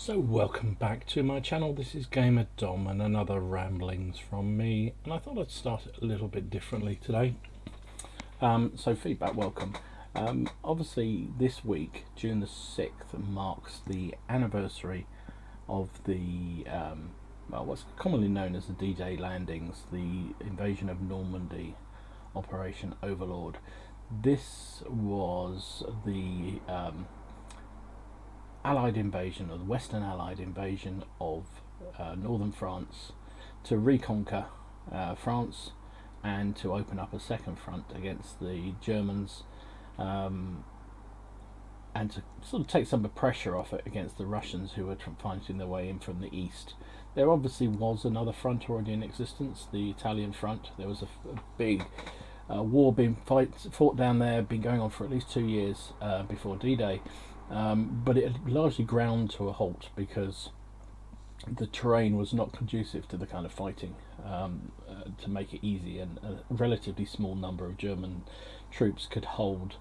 So welcome back to my channel. This is Gamer Dom and another ramblings from me, and I thought I'd start it a little bit differently today. So feedback welcome. Obviously this week, June the 6th, marks the anniversary of the what's commonly known as the D-Day landings, the invasion of Normandy, Operation Overlord. This was the Allied invasion, or the Western Allied invasion of northern France to reconquer France and to open up a second front against the Germans, and to sort of take some of the pressure off it against the Russians who were fighting their way in from the east. There obviously was another front already in existence, the Italian front. There was a big war being fought down there, been going on for at least 2 years before D-Day. But it had largely ground to a halt because the terrain was not conducive to the kind of fighting to make it easy, and a relatively small number of German troops could hold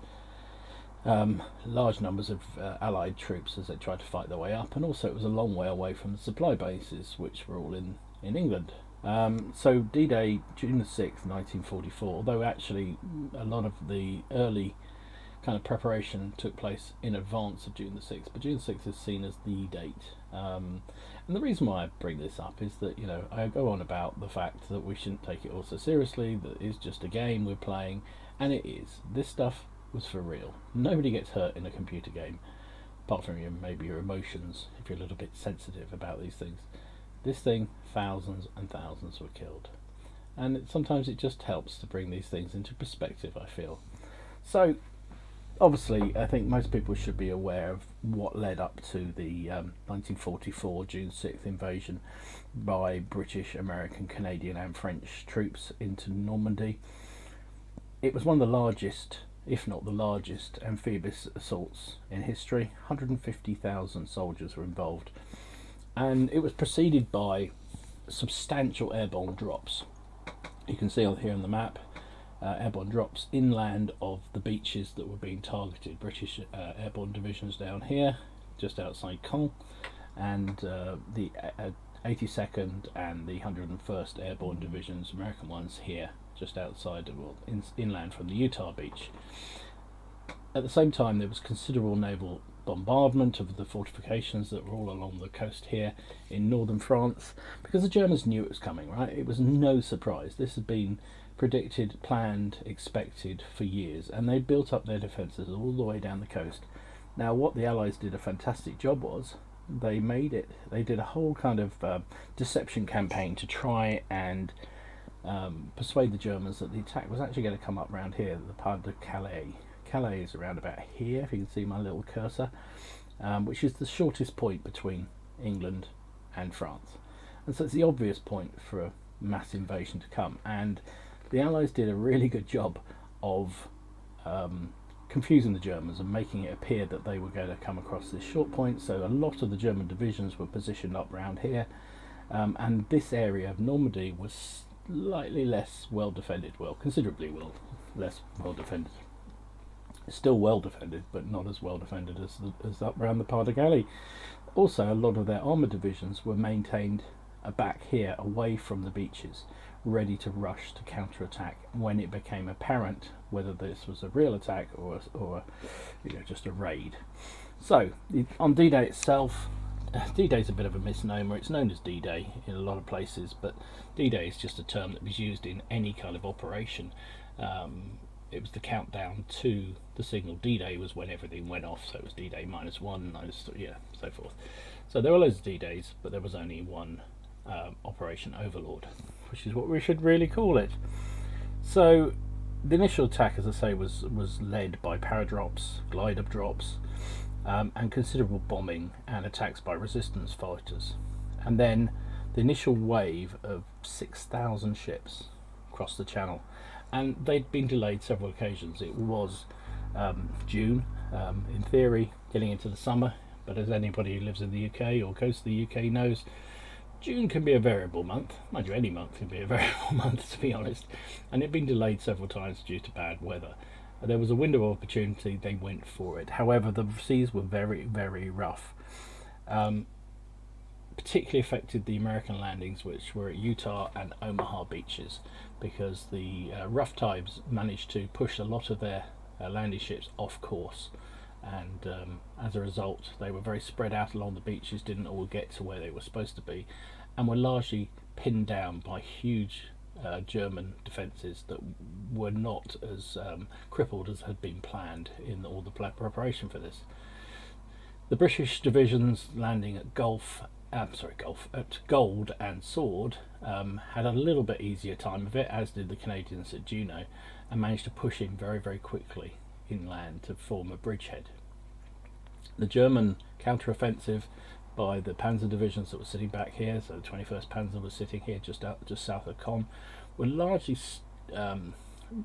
large numbers of Allied troops as they tried to fight their way up, and also it was a long way away from the supply bases, which were all in England. So D-Day, June the 6th, 1944, although actually a lot of the early kind of preparation took place in advance of June the 6th, but June the 6th is seen as the date. And the reason why I bring this up is that, I go on about the fact that we shouldn't take it all so seriously, that it's just a game we're playing, and it is. This stuff was for real. Nobody gets hurt in a computer game, apart from maybe your emotions, if you're a little bit sensitive about these things. This thing, thousands and thousands were killed. And sometimes it just helps to bring these things into perspective, I feel. So, obviously, I think most people should be aware of what led up to the 1944 June 6th invasion by British, American, Canadian and French troops into Normandy. It was one of the largest, if not the largest, amphibious assaults in history. 150,000 soldiers were involved, and it was preceded by substantial airborne drops. You can see on here on the map airborne drops inland of the beaches that were being targeted. British airborne divisions down here, just outside Caen, and the 82nd and the 101st Airborne Divisions, American ones, here, just outside of, inland from the Utah beach. At the same time, there was considerable naval bombardment of the fortifications that were all along the coast here in northern France, because the Germans knew it was coming, right? It was no surprise. This had been predicted, planned, expected for years, and they built up their defences all the way down the coast. Now, what the Allies did a fantastic job was, they did a whole kind of deception campaign to try and persuade the Germans that the attack was actually going to come up around here, the part of Calais. Calais is around about here, if you can see my little cursor, which is the shortest point between England and France. And so it's the obvious point for a mass invasion to come, and the Allies did a really good job of confusing the Germans and making it appear that they were going to come across this short point. So a lot of the German divisions were positioned up around here, and this area of Normandy was slightly less well defended, considerably less well defended. Still well defended, but not as well defended as up around the Pas-de-Calais. Also, a lot of their armoured divisions were maintained back here, away from the beaches, ready to rush to counter-attack when it became apparent whether this was a real attack or just a raid. So, on D-Day itself, D-Day is a bit of a misnomer. It's known as D-Day in a lot of places, but D-Day is just a term that was used in any kind of operation. It was the countdown to the signal. D-Day was when everything went off, so it was D-Day -1, -3, so forth. So there were loads of D-Days, but there was only one Operation Overlord, which is what we should really call it. So the initial attack, as I say, was led by paradrops, glider drops, and considerable bombing and attacks by resistance fighters. And then the initial wave of 6,000 ships crossed the Channel, and they'd been delayed several occasions. It was June, in theory, getting into the summer, but as anybody who lives in the UK or goes to the UK knows, June can be a variable month. Mind you, any month can be a variable month, to be honest. And it'd been delayed several times due to bad weather. There was a window of opportunity, they went for it. However, the seas were very, very rough. particularly affected the American landings, which were at Utah and Omaha beaches, because the rough tides managed to push a lot of their landing ships off course, and as a result they were very spread out along the beaches, didn't all get to where they were supposed to be, and were largely pinned down by huge German defences that were not as crippled as had been planned in all the preparation for this. The British divisions landing at at Gold and Sword had a little bit easier time of it, as did the Canadians at Juno, and managed to push in very, very quickly inland to form a bridgehead. The German counter-offensive by the panzer divisions that were sitting back here, so the 21st Panzer was sitting here just south of Caen, were largely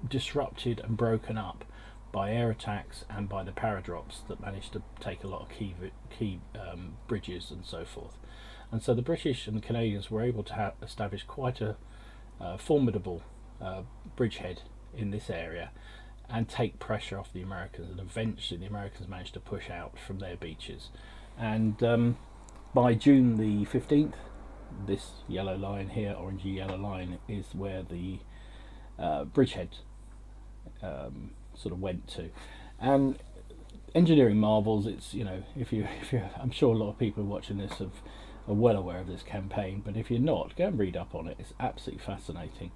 disrupted and broken up by air attacks and by the paradrops that managed to take a lot of key bridges and so forth. And so the British and Canadians were able to establish quite a formidable bridgehead in this area and take pressure off the Americans, and eventually the Americans managed to push out from their beaches. And by June the 15th, this yellow line here, orangey yellow line, is where the bridgehead sort of went to. And engineering marvels, it's, if you I'm sure a lot of people watching this are well aware of this campaign, but if you're not, go and read up on it. It's absolutely fascinating.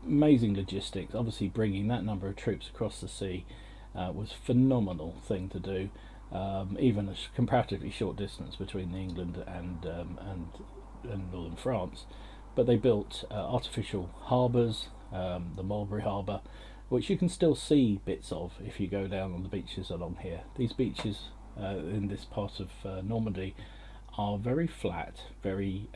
Amazing logistics. Obviously bringing that number of troops across the sea was a phenomenal thing to do. Even a comparatively short distance between England and northern France, but they built artificial harbours, the Mulberry Harbour, which you can still see bits of if you go down on the beaches along here. These beaches in this part of Normandy are very flat, very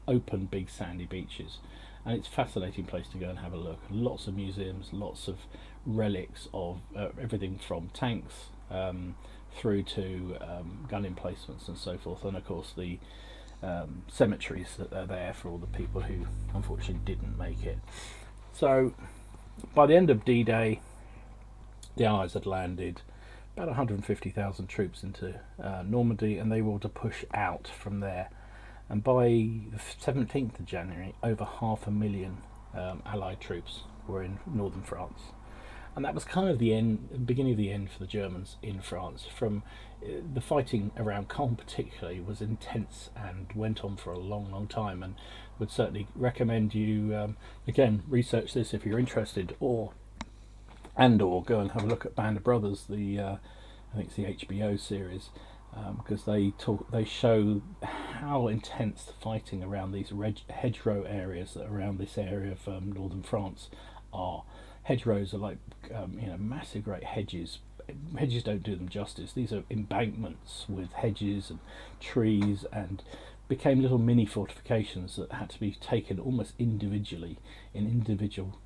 open, big sandy beaches, and it's a fascinating place to go and have a look. Lots of museums, lots of relics of everything from tanks through to gun emplacements and so forth, and of course the cemeteries that are there for all the people who unfortunately didn't make it. So by the end of D-Day, the Allies had landed about 150,000 troops into Normandy, and they were able to push out from there. And by the 17th of January, over 500,000 Allied troops were in northern France. And that was kind of the beginning of the end for the Germans in France. From the fighting around Caen particularly was intense and went on for a long, long time, and would certainly recommend you again research this if you're interested, or go and have a look at Band of Brothers, I think it's the HBO series, because they show how intense the fighting around these hedgerow areas around this area of northern France are. Hedgerows are like massive great hedges. Hedges don't do them justice. These are embankments with hedges and trees, and became little mini fortifications that had to be taken almost individually in individual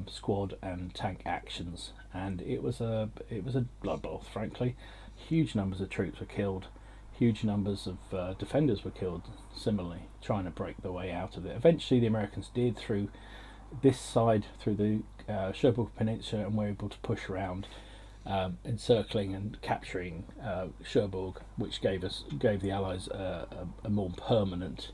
squad and tank actions. And it was a bloodbath, frankly. Huge numbers of troops were killed. Huge numbers of defenders were killed similarly, trying to break their way out of it. Eventually the Americans did, through this side, through the Cherbourg Peninsula, and were able to push around, encircling and capturing Cherbourg, which gave the Allies a more permanent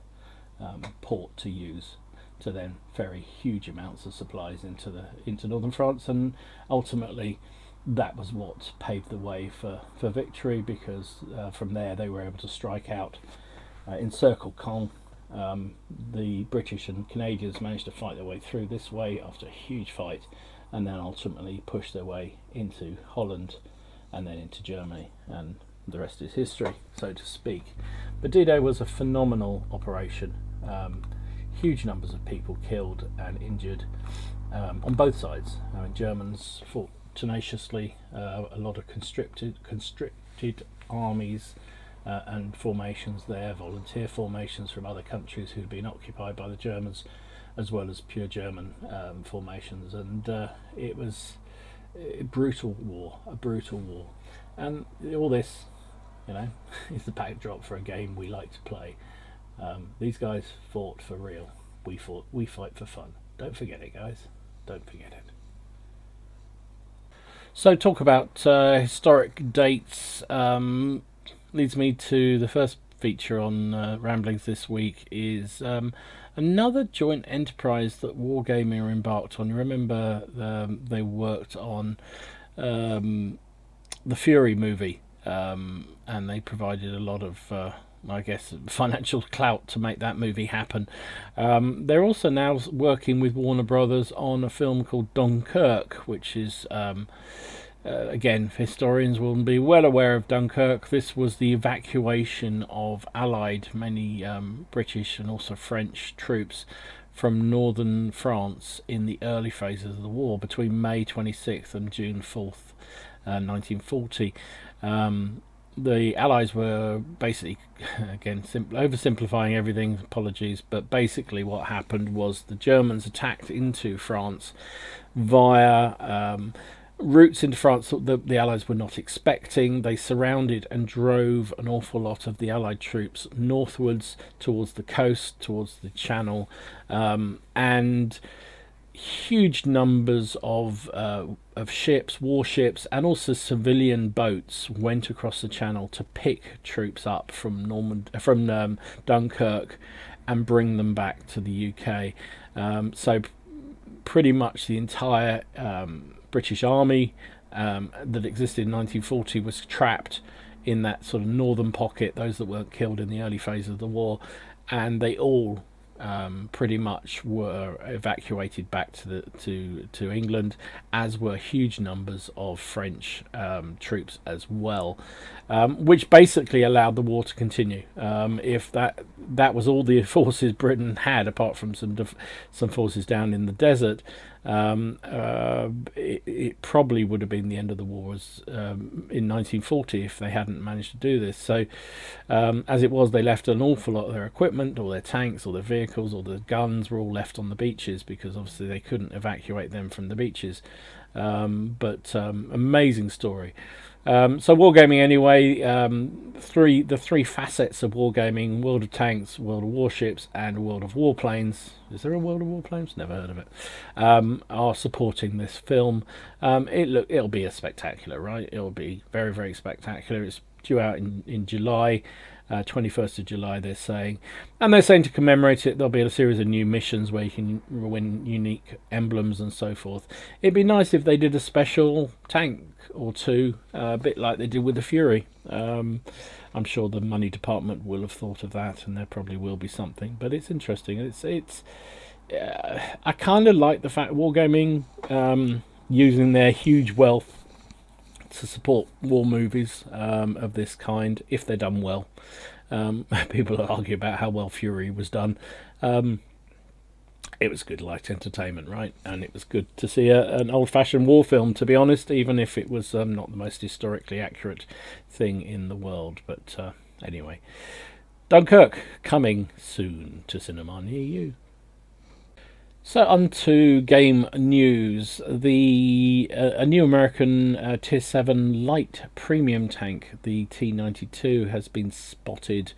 port to use to then ferry huge amounts of supplies into northern France. And ultimately that was what paved the way for victory, because from there they were able to strike out, encircle Caen. The British and Canadians managed to fight their way through this way after a huge fight, and then ultimately push their way into Holland and then into Germany, and the rest is history, so to speak. But D-Day was a phenomenal operation. Huge numbers of people killed and injured on both sides. Germans fought tenaciously, a lot of constricted armies and formations there, volunteer formations from other countries who'd been occupied by the Germans, as well as pure German formations, and it was a brutal war. And all this, is the backdrop for a game we like to play. These guys fought for real. We fight for fun. Don't forget it, guys. Don't forget it. So talk about historic dates leads me to the first feature on Ramblings this week is another joint enterprise that Wargaming are embarked on. You remember they worked on the Fury movie, and they provided a lot of, I guess, financial clout to make that movie happen. They're also now working with Warner Brothers on a film called Dunkirk, which is, again, historians will be well aware of Dunkirk. This was the evacuation of Allied, mainly British and also French troops from northern France in the early phases of the war, between May 26th and June 4th, 1940. The Allies were basically, again, oversimplifying everything, apologies, but basically what happened was the Germans attacked into France via routes into France that the Allies were not expecting. They surrounded and drove an awful lot of the Allied troops northwards towards the coast, towards the Channel, and huge numbers of ships, warships, and also civilian boats went across the Channel to pick troops up from Dunkirk and bring them back to the UK. So pretty much the entire British Army that existed in 1940 was trapped in that sort of northern pocket, those that weren't killed in the early phase of the war, and they all pretty much were evacuated back to England, as were huge numbers of French troops as well, which basically allowed the war to continue. If that was all the forces Britain had, apart from some forces down in the desert, it probably would have been the end of the war in 1940 if they hadn't managed to do this. So as it was, they left an awful lot of their equipment, or their tanks, or their vehicles, or the guns were all left on the beaches, because obviously they couldn't evacuate them from the beaches. But amazing story. So Wargaming anyway, the three facets of Wargaming: World of Tanks, World of Warships, and World of Warplanes. Is there a World of Warplanes? Never heard of it. Are supporting this film. It'll be a spectacular, right? It'll be very, very spectacular. It's due out in July. 21st of July, they're saying, and they're saying to commemorate it, there'll be a series of new missions where you can win unique emblems and so forth. It'd be nice if they did a special tank or two, a bit like they did with the Fury. I'm sure the money department will have thought of that, and there probably will be something. But it's interesting. It's I kind of like the fact Wargaming using their huge wealth to support war movies of this kind, if they're done well. People argue about how well Fury was done. It was good light entertainment, right? And it was good to see an old-fashioned war film, to be honest, even if it was not the most historically accurate thing in the world. But anyway, Dunkirk coming soon to cinema near you. So on to game news. A new American Tier 7 light premium tank, the T-92, has been spotted.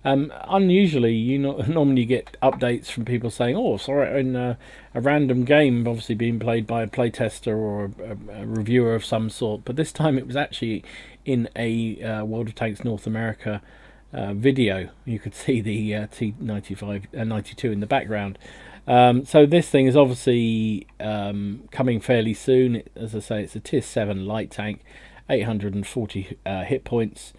Unusually, normally get updates from people saying, "Oh, sorry," in a random game, obviously being played by a playtester or a reviewer of some sort. But this time it was actually in a World of Tanks North America video. You could see the T-92 in the background. So this thing is obviously coming fairly soon. As I say, it's a Tier 7 light tank, 840 hit points,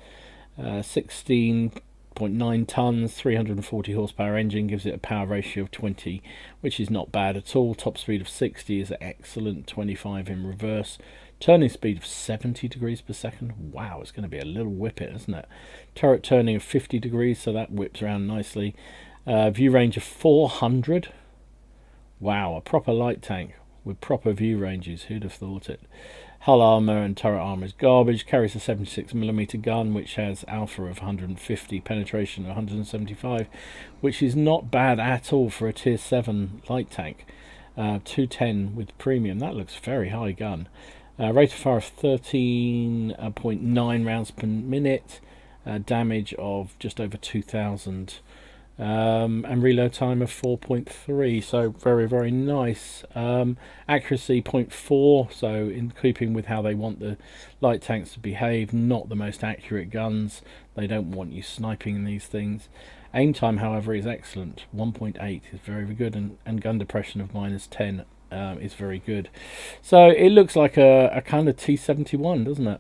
16.9 tons, 340 horsepower engine, gives it a power ratio of 20, which is not bad at all. Top speed of 60 is excellent, 25 in reverse. Turning speed of 70 degrees per second. Wow, it's going to be a little whippet, isn't it? Turret turning of 50 degrees, so that whips around nicely. View range of 400. Wow, a proper light tank with proper view ranges. Who'd have thought it? Hull armour and turret armour is garbage. Carries a 76mm gun, which has alpha of 150, penetration of 175, which is not bad at all for a Tier 7 light tank. 210 with premium. That looks very high gun. Rate of fire of 13.9 rounds per minute. Damage of just over 2,000 and reload time of 4.3, so very, very nice. Accuracy 0.4, so in keeping with how they want the light tanks to behave, not the most accurate guns. They don't want you sniping these things. Aim time, however, is excellent. 1.8 is very, very good, and gun depression of -10 is very good. So it looks like a kind of T-71, doesn't it?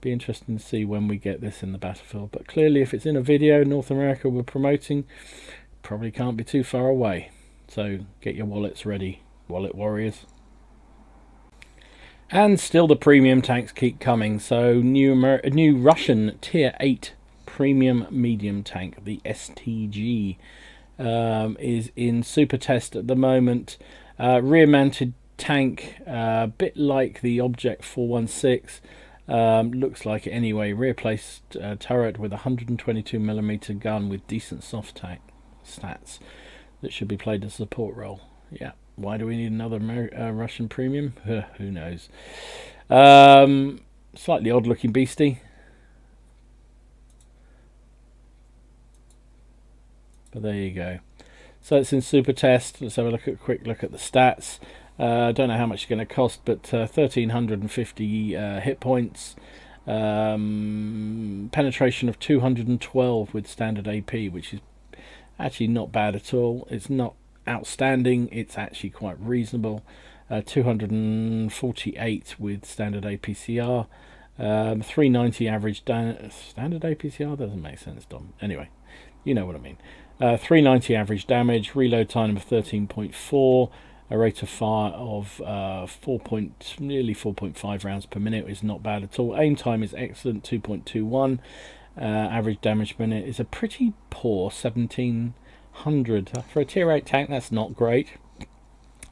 Be interesting to see when we get this in the battlefield, but clearly if it's in a video North America we're promoting, probably can't be too far away. So get your wallets ready, wallet warriors. And still the premium tanks keep coming. So new Russian tier 8 premium medium tank, the STG, is in super test at the moment. Rear mounted tank, a bit like the Object 416. Looks like it anyway. Rear placed turret with a 122mm gun with decent soft tank stats that should be played a support role. Yeah, why do we need another Russian premium? Who knows. Slightly odd looking beastie, but there you go. So it's in super test. Let's have a quick look at the stats. Don't know how much it's going to cost, but 1,350 hit points, penetration of 212 with standard AP, which is actually not bad at all. It's not outstanding, it's actually quite reasonable. 248 with standard APCR, 390 average standard APCR doesn't make sense, Dom. Anyway, you know what I mean. 390 average damage, reload time of 13.4. A rate of fire of nearly 4.5 rounds per minute is not bad at all. Aim time is excellent, 2.21. Average damage per minute is a pretty poor 1700. For a tier 8 tank, that's not great.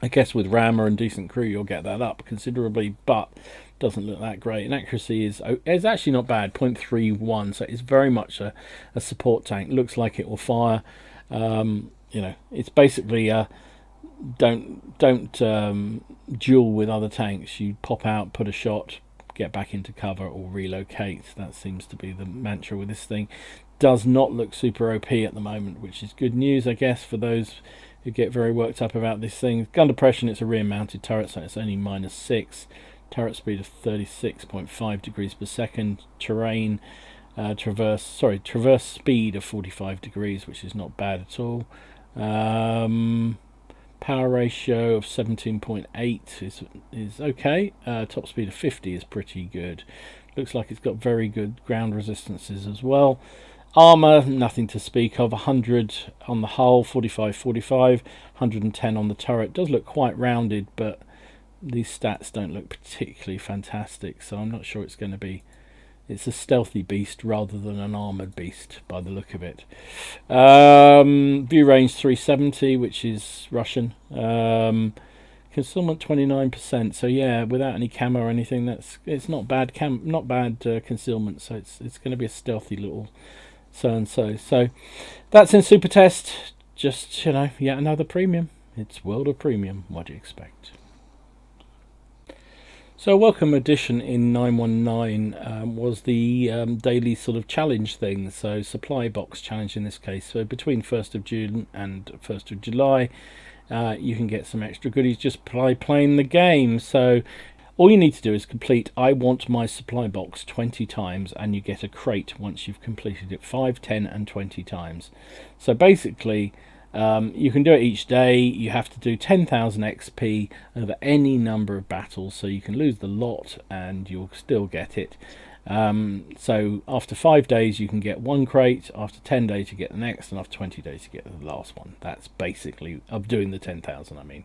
I guess with rammer and decent crew, you'll get that up considerably, but doesn't look that great. And accuracy is actually not bad, 0.31. So it's very much a support tank. Looks like it will fire. It's basically don't duel with other tanks. You pop out, put a shot, get back into cover, or relocate. That seems to be the mantra with this thing. Does not look super OP at the moment, which is good news, I guess, for those who get very worked up about this thing. Gun depression, it's a rear mounted turret, so it's only -6. Turret speed of 36.5 degrees per second. Terrain traverse speed of 45 degrees, which is not bad at all. Power ratio of 17.8 is okay. Top speed of 50 is pretty good. Looks like it's got very good ground resistances as well. Armor, nothing to speak of. 100 on the hull, 45, 110 on the turret. Does look quite rounded, but these stats don't look particularly fantastic, so I'm not sure it's going to be. It's a stealthy beast rather than an armoured beast by the look of it. View range 370, which is Russian. Concealment 29%. So yeah, without any camo or anything, it's not bad concealment. So it's going to be a stealthy little so-and-so. So that's in super test. Just yet another premium. It's World of Premium. What do you expect? So welcome edition in 919 was the daily sort of challenge thing, so supply box challenge in this case. So between 1st of June and 1st of July, you can get some extra goodies just by playing the game. So all you need to do is complete I want my supply box 20 times, and you get a crate once you've completed it 5, 10 and 20 times. So basically you can do it each day. You have to do 10,000 XP over any number of battles, so you can lose the lot and you'll still get it. So after 5 days you can get one crate, after 10 days you get the next, and after 20 days you get the last one. That's basically of doing the 10,000, I mean.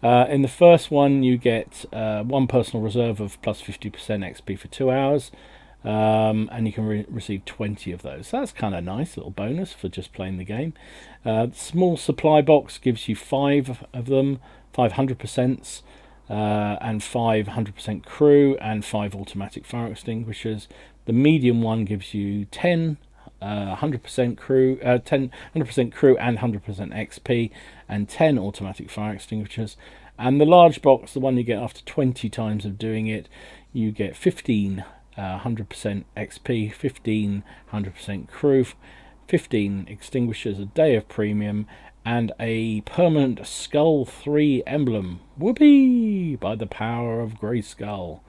In the first one you get one personal reserve of plus 50% XP for 2 hours. And you can receive 20 of those. So that's kind of nice little bonus for just playing the game. Small supply box gives you 5 of them, 500%, and 500% crew, and 5 automatic fire extinguishers. The medium one gives you 10 100% crew, 100% crew and 100% XP, and 10 automatic fire extinguishers. And the large box, the one you get after 20 times of doing it, you get 15 100% XP, 15 100% crew, 15 extinguishers, a day of premium, and a permanent Skull 3 emblem. Whoopee! By the power of Greyskull.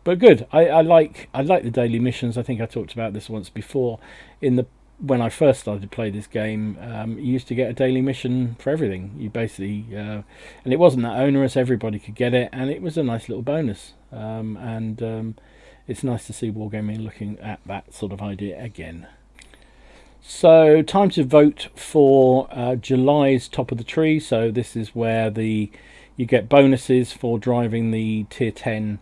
But good. I like the daily missions. I think I talked about this once before. When I first started to play this game, you used to get a daily mission for everything. You basically, and it wasn't that onerous. Everybody could get it, and it was a nice little bonus. It's nice to see Wargaming looking at that sort of idea again. So time to vote for July's top of the tree. So this is where you get bonuses for driving the tier 10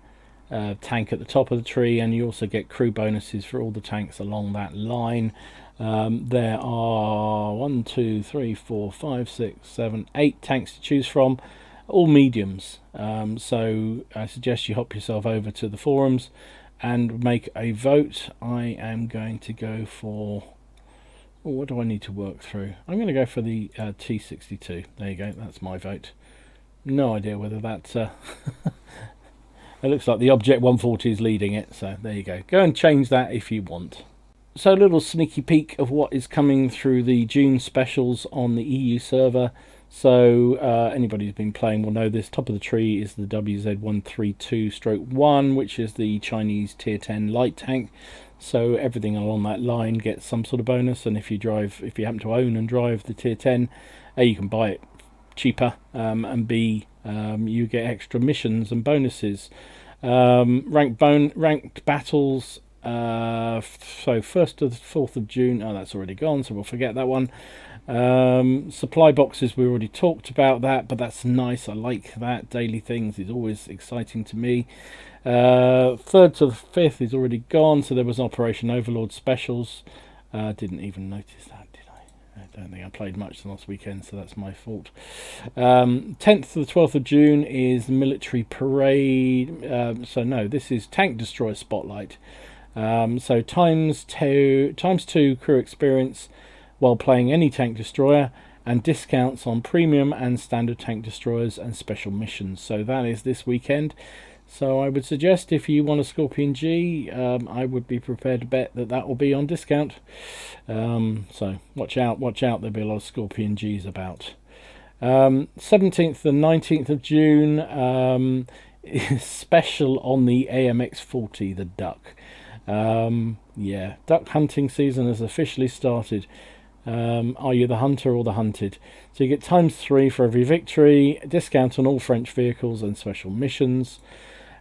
tank at the top of the tree, and you also get crew bonuses for all the tanks along that line. There are 1, 2, 3, 4, 5, 6, 7, 8 tanks to choose from, all mediums. So I suggest you hop yourself over to the forums and make a vote. I am going to go for... what do I need to work through? I'm going to go for the T62. There you go, that's my vote. No idea whether that's... it looks like the Object 140 is leading it, so there you go. Go and change that if you want. So a little sneaky peek of what is coming through the June specials on the EU server. So anybody who's been playing will know this. Top of the tree is the WZ132-1, which is the Chinese tier 10 light tank. So everything along that line gets some sort of bonus, and if you happen to own and drive the tier 10, A, you can buy it cheaper, and B, you get extra missions and bonuses. Ranked battles. So 1st to the 4th of June. Oh, that's already gone, so we'll forget that one. Supply boxes, we already talked about that, but that's nice. I like that. Daily things is always exciting to me. 3rd to the 5th is already gone, so there was Operation Overlord specials. Didn't even notice that, did I? I don't think I played much last weekend, so that's my fault. 10th to the 12th of June is the military parade. So no, this is Tank Destroyer Spotlight. So times two crew experience while playing any tank destroyer, and discounts on premium and standard tank destroyers and special missions. So that is this weekend. So I would suggest if you want a Scorpion G, I would be prepared to bet that will be on discount. So watch out, there'll be a lot of Scorpion Gs about. 17th and 19th of June is special on the AMX-40, the Duck. Duck hunting season has officially started. Are you the hunter or the hunted? So you get ×3 for every victory, discount on all French vehicles and special missions.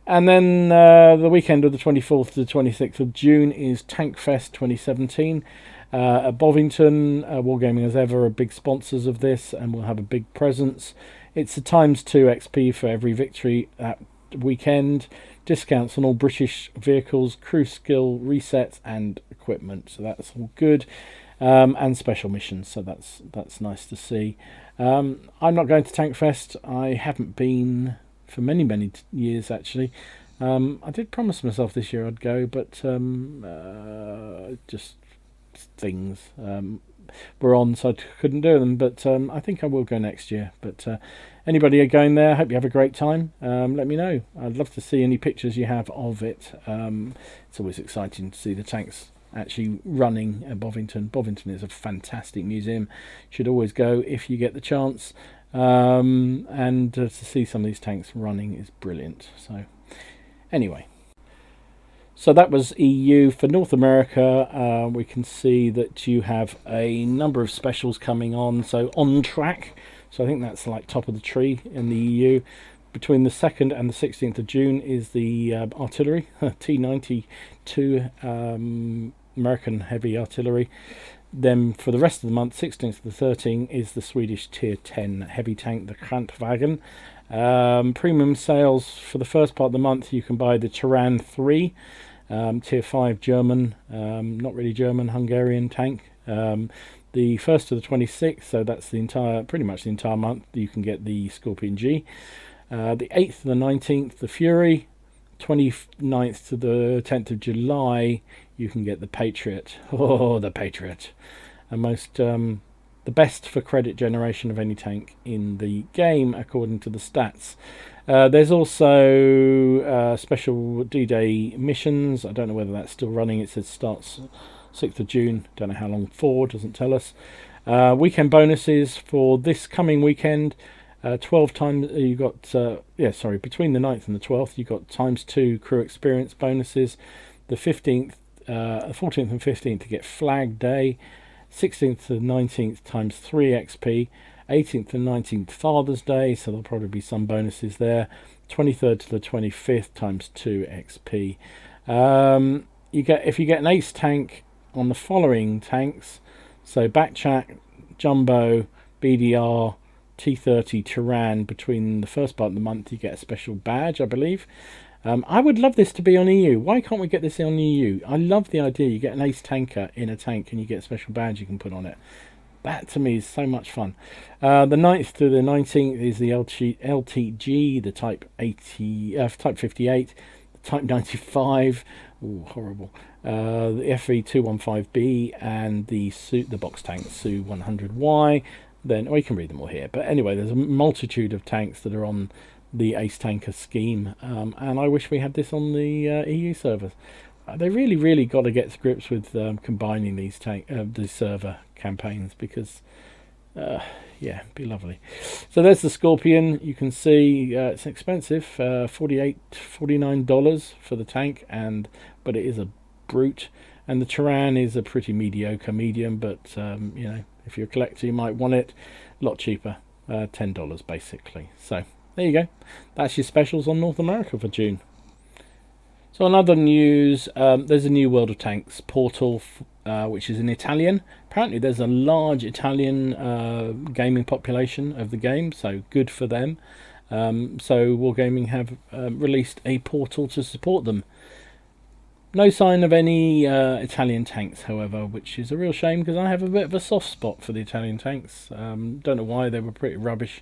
And then the weekend of the 24th to the 26th of June is Tank Fest 2017 at Bovington. Wargaming as ever are big sponsors of this, and we'll have a big presence. It's a ×2 XP for every victory that weekend. Discounts on all British vehicles, crew skill resets and equipment, so that's all good. And special missions, so that's nice to see. I'm not going to Tank Fest. I haven't been for many years actually. I did promise myself this year I'd go, but just things were on, so I couldn't do them. But I think I will go next year. But anybody are going there, hope you have a great time. Let me know. I'd love to see any pictures you have of it. It's always exciting to see the tanks actually running at Bovington. Bovington is a fantastic museum. Should always go if you get the chance. And to see some of these tanks running is brilliant. So anyway, so that was EU. For North America, we can see that you have a number of specials coming on. So On Track, so I think that's like top of the tree in the EU. Between the 2nd and the 16th of June is the artillery, T-92 American heavy artillery. Then for the rest of the month, 16th to the 13th, is the Swedish Tier 10 heavy tank, the Kraftwagen. Premium sales for the first part of the month, you can buy the Turan 3, Tier 5 German, not really German, Hungarian tank. The 1st to the 26th, so that's pretty much the entire month, you can get the Scorpion G. The 8th to the 19th, the Fury. 29th to the 10th of July, you can get the Patriot. Oh, the Patriot. And the best for credit generation of any tank in the game, according to the stats. There's also special D-Day missions. I don't know whether that's still running. It says 6th of June. Don't know how long for, doesn't tell us. Weekend bonuses for this coming weekend. 12 times you got between the 9th and the 12th you got ×2 crew experience bonuses. The 14th and 15th to get Flag Day. 16th to 19th ×3 XP. 18th and 19th Father's Day, so there'll probably be some bonuses there. 23rd to the 25th ×2 XP. If you get an ace tank on the following tanks, so Backchat, Jumbo, BDR, T30, Turan, between the first part of the month you get a special badge, I believe. I would love this to be on EU. Why can't we get this on EU? I love the idea. You get an ace tanker in a tank and you get a special badge you can put on it. That to me is so much fun. The 9th to the 19th is the LTG, the Type 58, the Type 95, ooh, horrible. The FV215B and the box tank Su-100Y. Then we can read them all here. But anyway, there's a multitude of tanks that are on the ace tanker scheme, and I wish we had this on the EU servers. They really got to get to grips with combining these the server campaigns, because it'd be lovely. So there's the Scorpion. You can see it's expensive, $49 for the tank, but it is a brute. And the Turan is a pretty mediocre medium, but if you're a collector you might want it. A lot cheaper, $10 basically. So there you go. That's your specials on North America for June. So on other news, there's a new World of Tanks portal, which is in Italian. Apparently there's a large Italian gaming population of the game, so good for them. So Wargaming have released a portal to support them. No sign of any Italian tanks, however, which is a real shame, because I have a bit of a soft spot for the Italian tanks. Don't know why, they were pretty rubbish.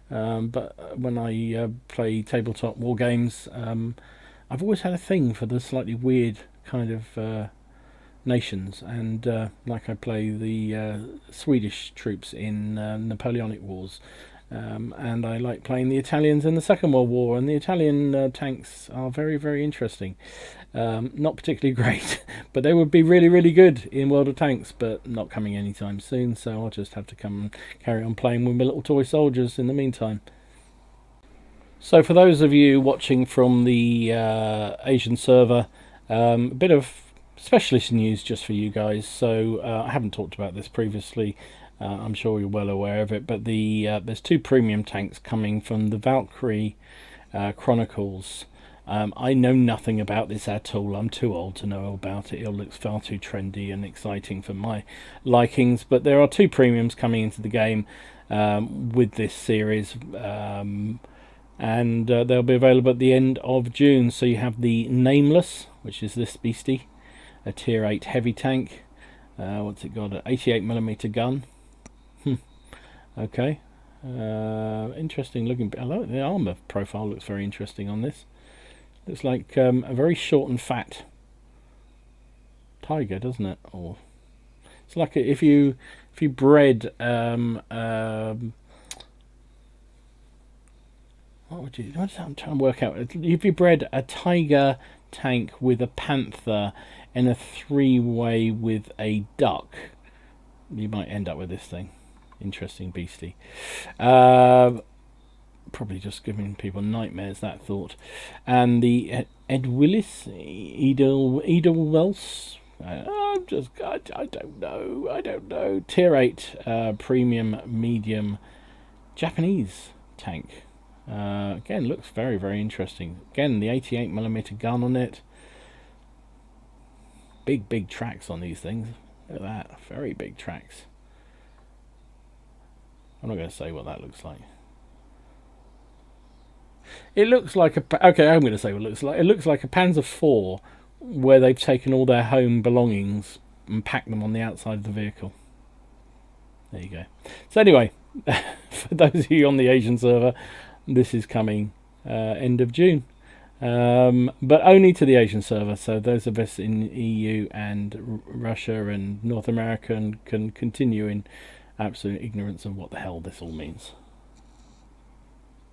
But when I play tabletop war games, I've always had a thing for the slightly weird kind of nations, and like I play the Swedish troops in Napoleonic Wars, and I like playing the Italians in the Second World War, and the Italian tanks are very interesting. Not particularly great, but they would be really good in World of Tanks, but not coming anytime soon, so I'll just have to come and carry on playing with my little toy soldiers in the meantime. So for those of you watching from the Asian server, a bit of specialist news just for you guys. So I haven't talked about this previously, I'm sure you're well aware of it, but there's 2 premium tanks coming from the Valkyrie Chronicles. I know nothing about this at all. I'm too old to know about it. It looks far too trendy and exciting for my likings, but there are 2 premiums coming into the game with this series, and they'll be available at the end of June. So you have the Nameless, which is this beastie, a tier 8 heavy tank. What's it got? An 88mm gun. Okay. Interesting looking. I like the armor profile, looks very interesting on this. Looks like a very short and fat tiger, doesn't it? Or it's like if you bred what I'm trying to work out. If you bred a tiger tank with a panther and a 3-way with a duck, you might end up with this thing. Interesting beastie. Probably just giving people nightmares, that thought. And the Ed Willis, Edelwels, I don't know. Tier 8 premium medium Japanese tank. Again, looks very interesting. Again, the 88mm gun on it. Big tracks on these things. Look at that, very big tracks. I'm not going to say what that looks like. It looks like okay, I'm going to say what it looks like. It looks like a Panzer IV, where they've taken all their home belongings and packed them on the outside of the vehicle. There you go. So anyway, for those of you on the Asian server, this is coming end of June, but only to the Asian server. So those of us in EU and Russia and North America can continue in absolute ignorance of what the hell this all means.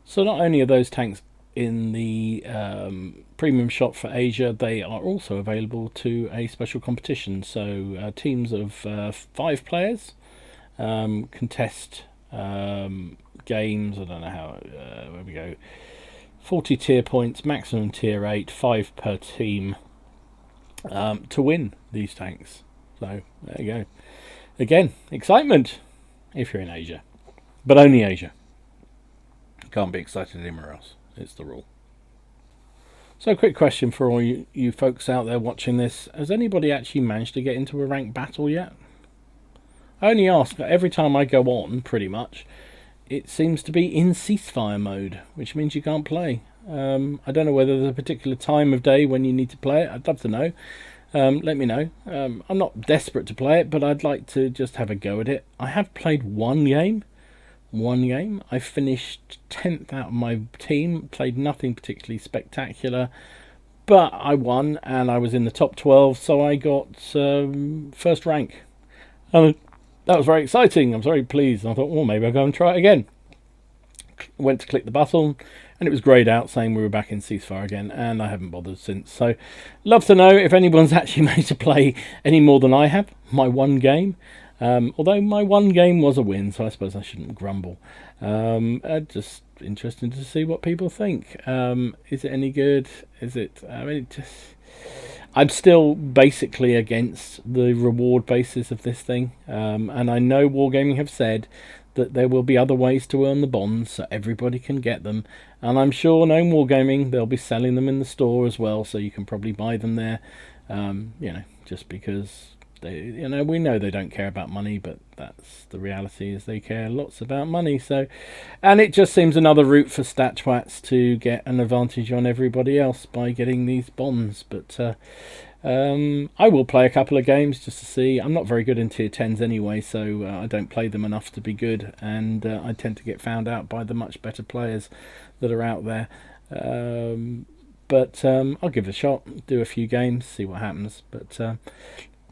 So not only are those tanks in the premium shop for Asia, they are also available to a special competition. So teams of 5 players contest games. I don't know how. Where we go. 40 tier points, maximum tier 8, 5 per team, to win these tanks. So there you go. Again, excitement if you're in Asia, but only Asia. Can't be excited anywhere else. It's the rule. So, quick question for all you folks out there watching this: has anybody actually managed to get into a ranked battle yet? I only ask every time I go on, pretty much. It seems to be in ceasefire mode, which means you can't play. I don't know whether there's a particular time of day when you need to play it. I'd love to know. Let me know. I'm not desperate to play it, but I'd like to just have a go at it. I have played one game. I finished 10th out of my team, played nothing particularly spectacular, but I won and I was in the top 12, so I got first rank. And that was very exciting. I was very pleased. I thought, well, maybe I'll go and try it again. Went to click the button and it was greyed out saying we were back in ceasefire again, and I haven't bothered since. So love to know if anyone's actually managed to play any more than I have, my one game. Although my one game was a win, so I suppose I shouldn't grumble. Just interesting to see what people think. Is it any good? Is it? I mean, I'm still basically against the reward basis of this thing, and I know Wargaming have said that there will be other ways to earn the bonds, so everybody can get them. And I'm sure Gnome Wargaming, they'll be selling them in the store as well, so you can probably buy them there. Just because. We know they don't care about money, but that's the reality, is they care lots about money. So, and it just seems another route for StatTwats to get an advantage on everybody else by getting these bonds. But I will play a couple of games just to see. I'm not very good in tier 10s anyway, so I don't play them enough to be good, and I tend to get found out by the much better players that are out there. But I'll give it a shot, do a few games, see what happens. But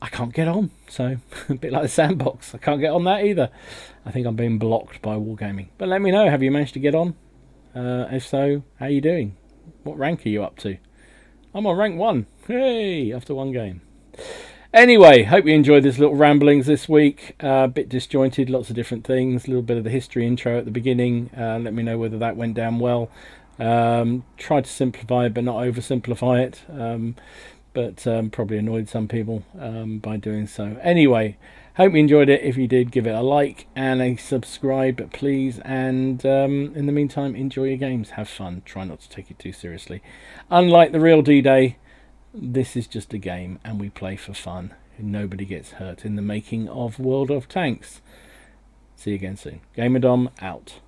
I can't get on, so a bit like the sandbox. I can't get on that either. I think I'm being blocked by Wargaming. But let me know, have you managed to get on? If so, how are you doing? What rank are you up to? I'm on rank 1. Hey, after one game. Anyway, hope you enjoyed this little ramblings this week. A bit disjointed, lots of different things. A little bit of the history intro at the beginning. Let me know whether that went down well. Try to simplify it, but not oversimplify it. But probably annoyed some people by doing so. Anyway, hope you enjoyed it. If you did, give it a like and a subscribe, please. And in the meantime, enjoy your games. Have fun. Try not to take it too seriously. Unlike the real D-Day, this is just a game and we play for fun. Nobody gets hurt in the making of World of Tanks. See you again soon. Gamerdom out.